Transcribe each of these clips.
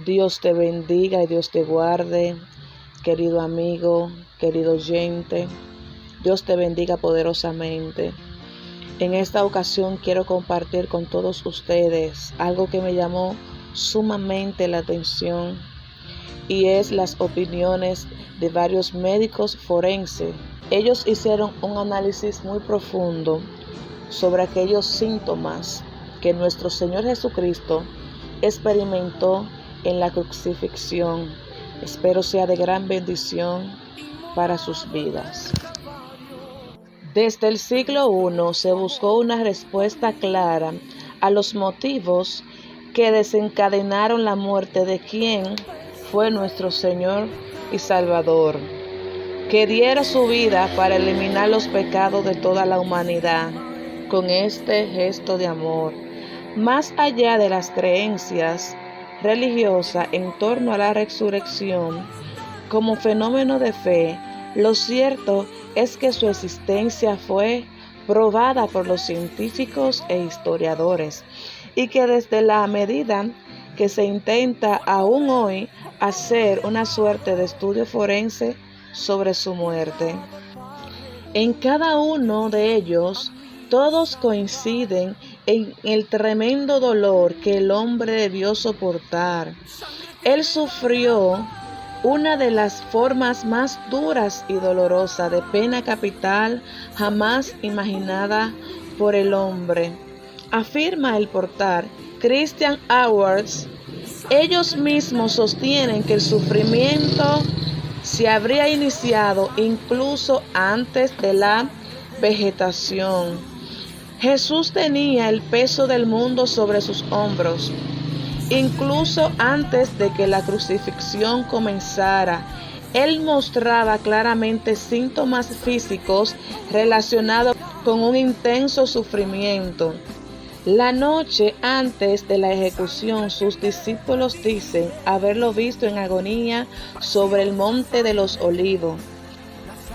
Dios te bendiga y Dios te guarde, querido amigo, querido oyente. Dios te bendiga poderosamente. En esta ocasión quiero compartir con todos ustedes algo que me llamó sumamente la atención y es las opiniones de varios médicos forenses. Ellos hicieron un análisis muy profundo sobre aquellos síntomas que nuestro Señor Jesucristo experimentó en la crucifixión. Espero sea de gran bendición para sus vidas. Desde el siglo I se buscó una respuesta clara a los motivos que desencadenaron la muerte de quien fue nuestro Señor y Salvador, que diera su vida para eliminar los pecados de toda la humanidad con este gesto de amor. Más allá de las creencias religiosas en torno a la resurrección como fenómeno de fe, lo cierto es que su existencia fue probada por los científicos e historiadores y que desde la medida que se intenta aún hoy hacer una suerte de estudio forense sobre su muerte. En cada uno de ellos, todos coinciden en el tremendo dolor que el hombre debió soportar. Él sufrió una de las formas más duras y dolorosas de pena capital jamás imaginada por el hombre. Afirma el portal Christian Awards. Ellos mismos sostienen que el sufrimiento se habría iniciado incluso antes de la vegetación. Jesús tenía el peso del mundo sobre sus hombros, incluso antes de que la crucifixión comenzara. Él mostraba claramente síntomas físicos relacionados con un intenso sufrimiento. La noche antes de la ejecución, sus discípulos dicen haberlo visto en agonía sobre el monte de los Olivos.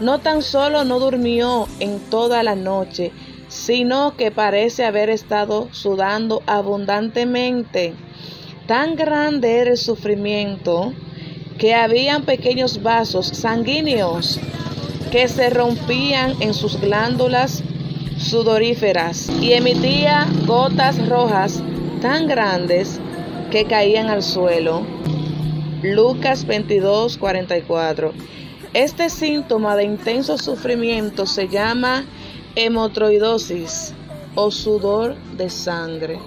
No tan solo no durmió en toda la noche, sino que parece haber estado sudando abundantemente. Tan grande era el sufrimiento que habían pequeños vasos sanguíneos que se rompían en sus glándulas sudoríferas y emitía gotas rojas tan grandes que caían al suelo. Lucas 22:44. Este síntoma de intenso sufrimiento se llama hemotroidosis o sudor de sangre.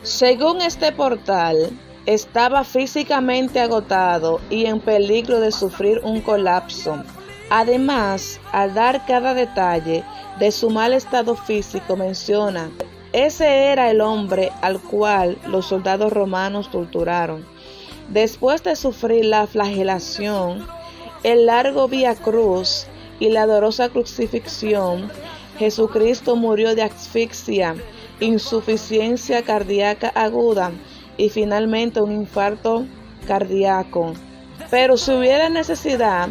Según este portal, estaba físicamente agotado y en peligro de sufrir un colapso. Además, al dar cada detalle de su mal estado físico, menciona: ese era el hombre al cual los soldados romanos torturaron. Después de sufrir la flagelación, el largo vía cruz y la dolorosa crucifixión, Jesucristo murió de asfixia, insuficiencia cardíaca aguda y finalmente un infarto cardíaco. Pero si hubiera necesidad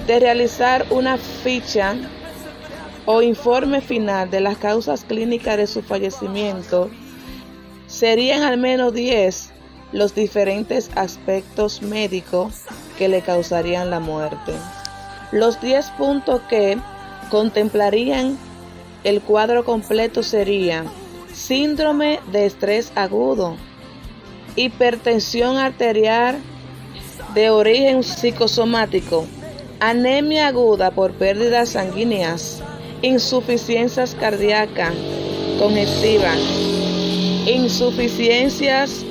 de realizar una ficha o informe final de las causas clínicas de su fallecimiento, serían al menos 10 los diferentes aspectos médicos que le causarían la muerte. Los 10 puntos que contemplarían el cuadro completo serían: síndrome de estrés agudo, hipertensión arterial de origen psicosomático, anemia aguda por pérdidas sanguíneas, insuficiencias cardíacas congestivas, insuficiencias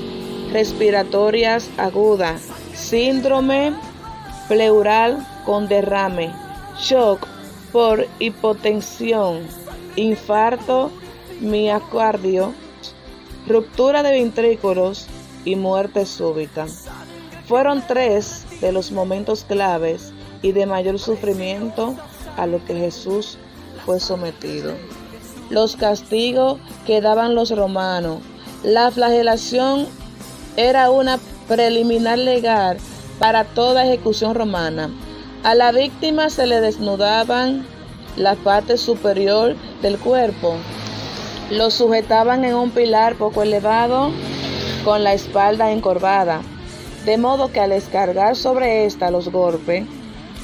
respiratorias agudas, síndrome pleural con derrame, shock por hipotensión, infarto miocardio, ruptura de ventrículos y muerte súbita. Fueron 3 de los momentos claves y de mayor sufrimiento a los que Jesús fue sometido. Los castigos que daban los romanos. La flagelación era una preliminar legal para toda ejecución romana. A la víctima se le desnudaban la parte superior del cuerpo. Lo sujetaban en un pilar poco elevado con la espalda encorvada. de modo que al descargar sobre ésta los golpes,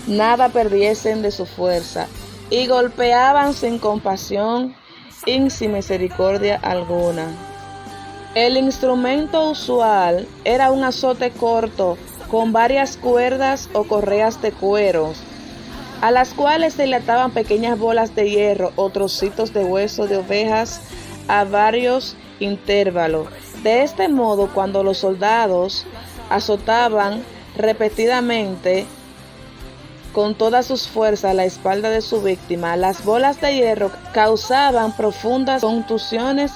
nada perdiesen de su fuerza, y golpeaban sin compasión y sin misericordia alguna. El instrumento usual era un azote corto con varias cuerdas o correas de cuero, a las cuales se le ataban pequeñas bolas de hierro o trocitos de hueso de ovejas a varios intervalos. De este modo, cuando los soldados azotaban repetidamente con todas sus fuerzas la espalda de su víctima, las bolas de hierro causaban profundas contusiones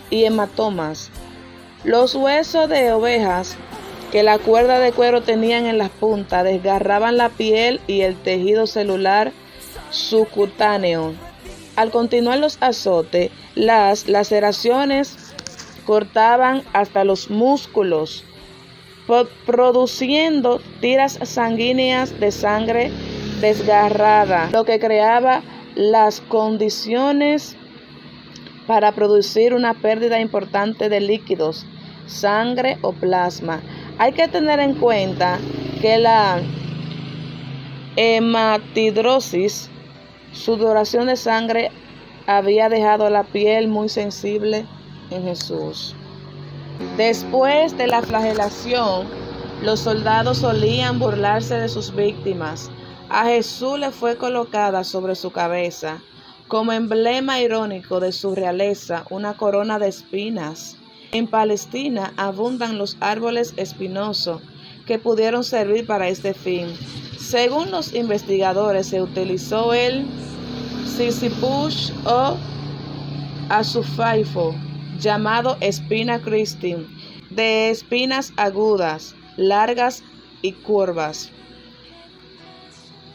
y hematomas. Los huesos de ovejas que la cuerda de cuero tenían en las puntas desgarraban la piel y el tejido celular subcutáneo. Al continuar los azotes, las laceraciones cortaban hasta los músculos, produciendo tiras sanguíneas de sangre desgarrada, lo que creaba las condiciones para producir una pérdida importante de líquidos, sangre o plasma. Hay que tener en cuenta que la hematidrosis, sudoración de sangre, había dejado la piel muy sensible en Jesús. Después de la flagelación, los soldados solían burlarse de sus víctimas. A Jesús le fue colocada sobre su cabeza, como emblema irónico de su realeza, una corona de espinas. En Palestina abundan los árboles espinosos que pudieron servir para este fin. Según los investigadores, se utilizó el Sisyphus o Azufaifa, llamado Spina Christi, de espinas agudas, largas y curvas.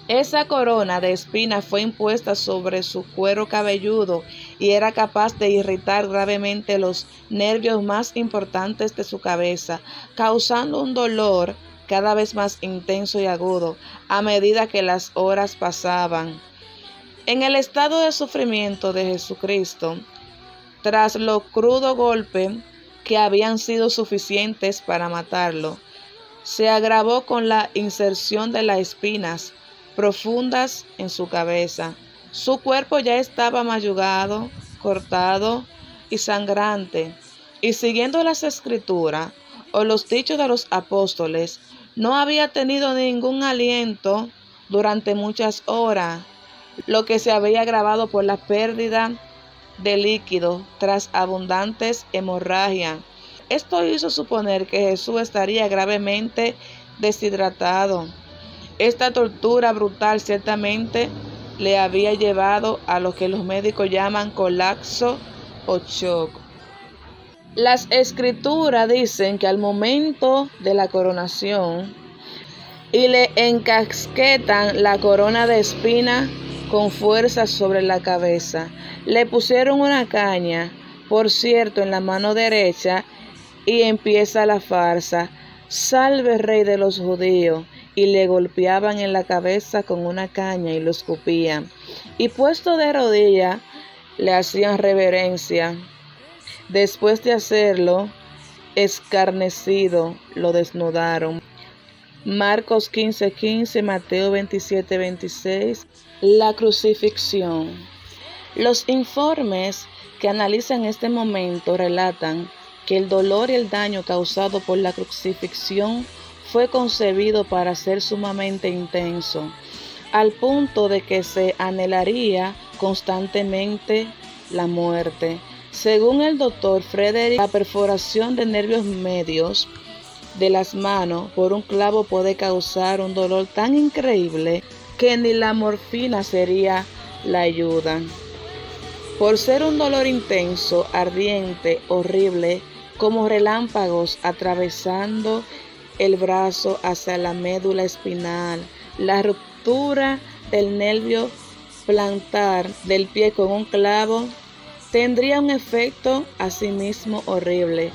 Esa corona de espinas fue impuesta sobre su cuero cabelludo y era capaz de irritar gravemente los nervios más importantes de su cabeza, causando un dolor cada vez más intenso y agudo a medida que las horas pasaban. En el estado de sufrimiento de Jesucristo, tras los crudos golpes que habían sido suficientes para matarlo, se agravó con la inserción de las espinas profundas en su cabeza. Su cuerpo ya estaba mayugado, cortado y sangrante, y siguiendo las escrituras o los dichos de los apóstoles, no había tenido ningún aliento durante muchas horas, lo que se había agravado por la pérdida de líquido tras abundantes hemorragias. Esto hizo suponer que Jesús estaría gravemente deshidratado. Esta tortura brutal ciertamente le había llevado a lo que los médicos llaman colapso o shock. Las escrituras dicen que al momento de la coronación y le encasquetan la corona de espina con fuerza sobre la cabeza, le pusieron una caña, por cierto, en la mano derecha, y empieza la farsa: salve rey de los judíos. Y le golpeaban en la cabeza con una caña y lo escupían. Y puesto de rodillas, le hacían reverencia. Después de hacerlo, escarnecido, lo desnudaron. Marcos 15:15, Mateo 27:26. La crucifixión. Los informes que analizan este momento relatan que el dolor y el daño causado por la crucifixión fue concebido para ser sumamente intenso, al punto de que se anhelaría constantemente la muerte. Según el doctor Frederick, la perforación de nervios medios de las manos por un clavo puede causar un dolor tan increíble que ni la morfina sería la ayuda. Por ser un dolor intenso, ardiente, horrible, como relámpagos atravesando el brazo hacia la médula espinal, la ruptura del nervio plantar del pie con un clavo tendría un efecto asimismo horrible.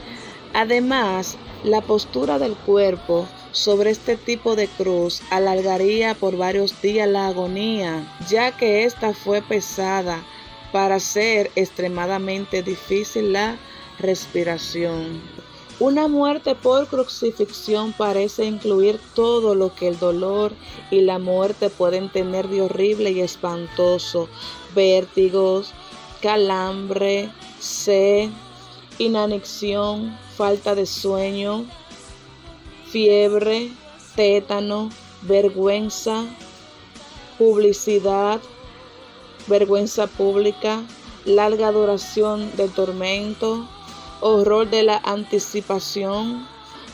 Además, la postura del cuerpo sobre este tipo de cruz alargaría por varios días la agonía, ya que ésta fue pesada para ser extremadamente difícil la respiración. Una muerte por crucifixión parece incluir todo lo que el dolor y la muerte pueden tener de horrible y espantoso: vértigos, calambre, sed, inanición, falta de sueño, fiebre, tétano, vergüenza, vergüenza pública, larga duración del tormento, horror de la anticipación,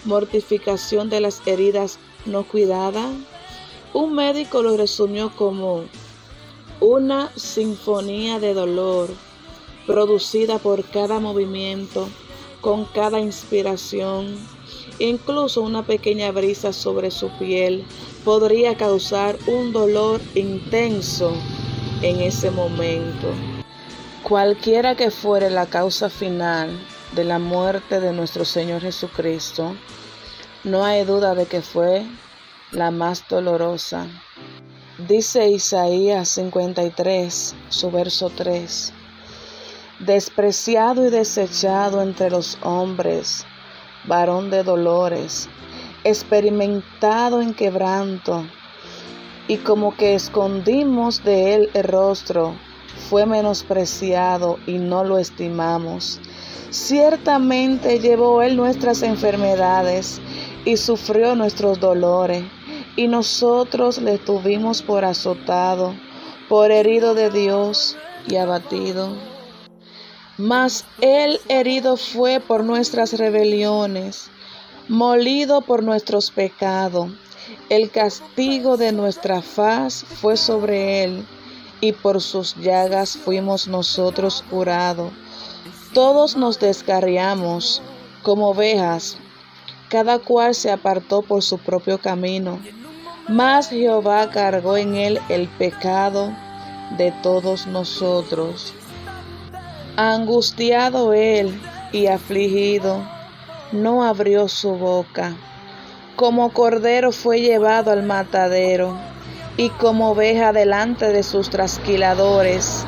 mortificación de las heridas no cuidadas. Un médico lo resumió como una sinfonía de dolor producida por cada movimiento, con cada inspiración. Incluso una pequeña brisa sobre su piel podría causar un dolor intenso en ese momento. Cualquiera que fuere la causa final de la muerte de nuestro Señor Jesucristo, no hay duda de que fue la más dolorosa. Dice Isaías 53, su verso 3: despreciado y desechado entre los hombres, varón de dolores, experimentado en quebranto, y como que escondimos de él el rostro, fue menospreciado y no lo estimamos. Ciertamente llevó él nuestras enfermedades y sufrió nuestros dolores, y nosotros le tuvimos por azotado, por herido de Dios y abatido. Mas él herido fue por nuestras rebeliones, molido por nuestros pecados. El castigo de nuestra paz fue sobre él, y por sus llagas fuimos nosotros curados. Todos nos descarriamos como ovejas, cada cual se apartó por su propio camino, mas Jehová cargó en él el pecado de todos nosotros. Angustiado él y afligido, no abrió su boca. Como cordero fue llevado al matadero, y como oveja delante de sus trasquiladores,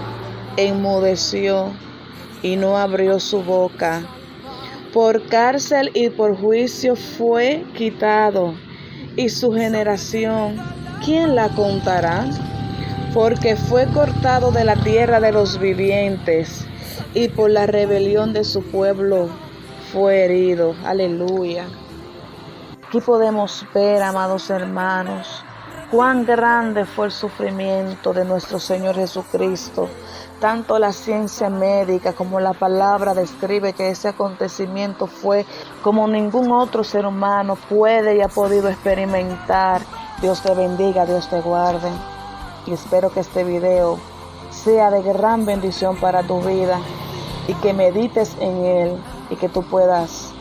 enmudeció y no abrió su boca. Por cárcel y por juicio fue quitado, y su generación, ¿quién la contará? Porque fue cortado de la tierra de los vivientes, y por la rebelión de su pueblo fue herido. Aleluya. Aquí podemos ver, amados hermanos, cuán grande fue el sufrimiento de nuestro Señor Jesucristo. Tanto la ciencia médica como la palabra describe que ese acontecimiento fue como ningún otro ser humano puede y ha podido experimentar. Dios te bendiga, Dios te guarde. Y espero que este video sea de gran bendición para tu vida y que medites en él y que tú puedas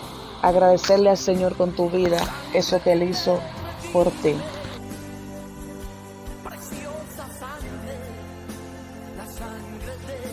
agradecerle al Señor con tu vida eso que Él hizo por ti. Preciosa sangre, la sangre de